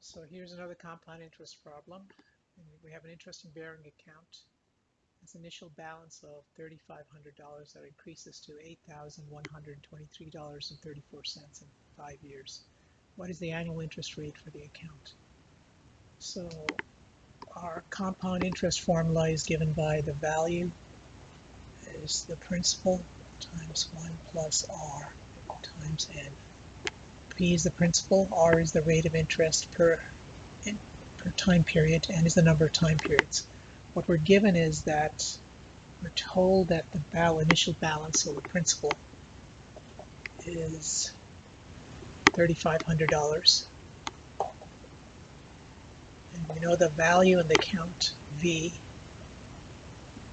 So here's another compound interest problem. We have an interest-bearing account. Its initial balance of $3,500 that increases to $8,123.34 in 5 years. What is the annual interest rate for the account? So our compound interest formula is given by the value is the principal times 1 plus r times n. P is the principal, R is the rate of interest per time period, N is the number of time periods. What we're given is that we're told that the initial balance, so the principal, is $3,500. And we know the value in the account, V,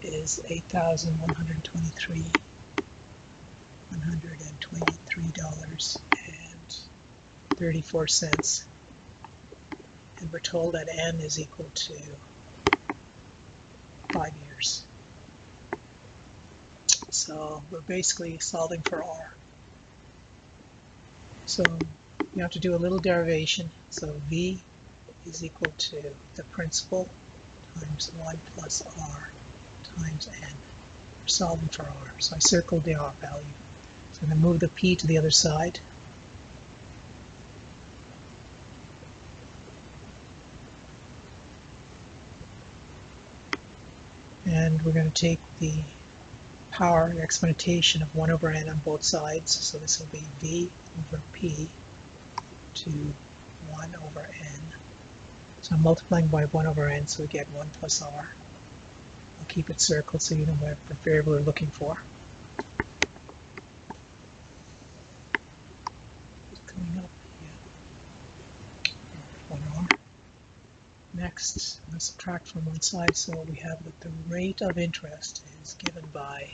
is $8,123.34. And we're told that N is equal to 5 years. So we're basically solving for R. So you have to do a little derivation. So V is equal to the principal times 1 plus R times N. We're solving for R. So I circled the R value. So I'm going to move the P to the other side. And we're going to take the power exponentation of 1 over n on both sides. So this will be V over P to 1 over n. So I'm multiplying by 1 over n, so we get 1 plus r. I'll keep it circled so you know what variable we're looking for. Coming up, yeah. 1 r. Next, let's subtract from one side, so we have that the rate of interest is given by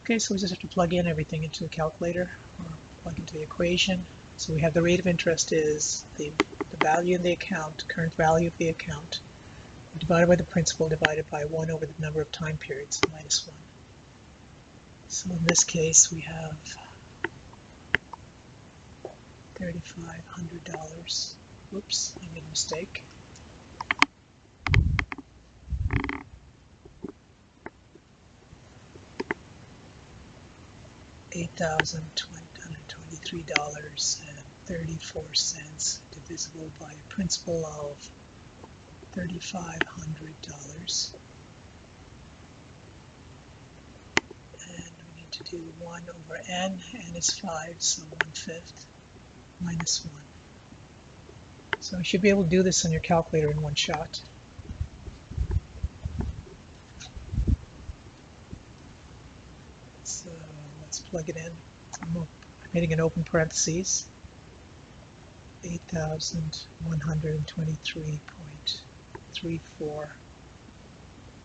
okay, so we just have to plug in everything into the calculator or plug into the equation. So we have the rate of interest is the value in the account, current value of the account, divided by the principal divided by 1 over the number of time periods, minus 1. So in this case we have $3,500. Oops, I made a mistake. $8,123.34 divisible by a principal of $3,500. And we need to do 1 over n. N is 5, so 1/5 minus 1. So you should be able to do this on your calculator in one shot. So let's plug it in. I'm hitting an open parentheses. 8,123.34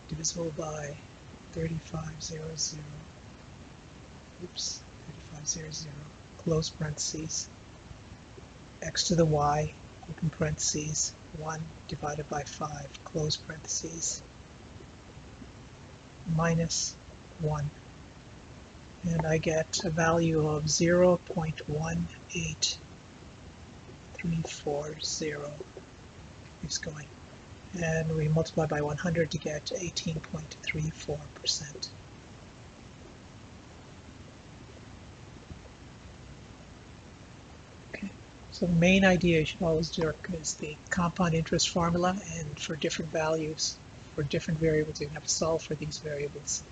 divisible by 3500. Oops, 3500. Close parentheses. X to the y, open parentheses, 1 divided by 5, close parentheses, minus 1. And I get a value of 0.18340. Keeps going. And we multiply by 100 to get 18.34%. Okay. So the main idea you should always work is the compound interest formula, and for different values, for different variables, you have to solve for these variables.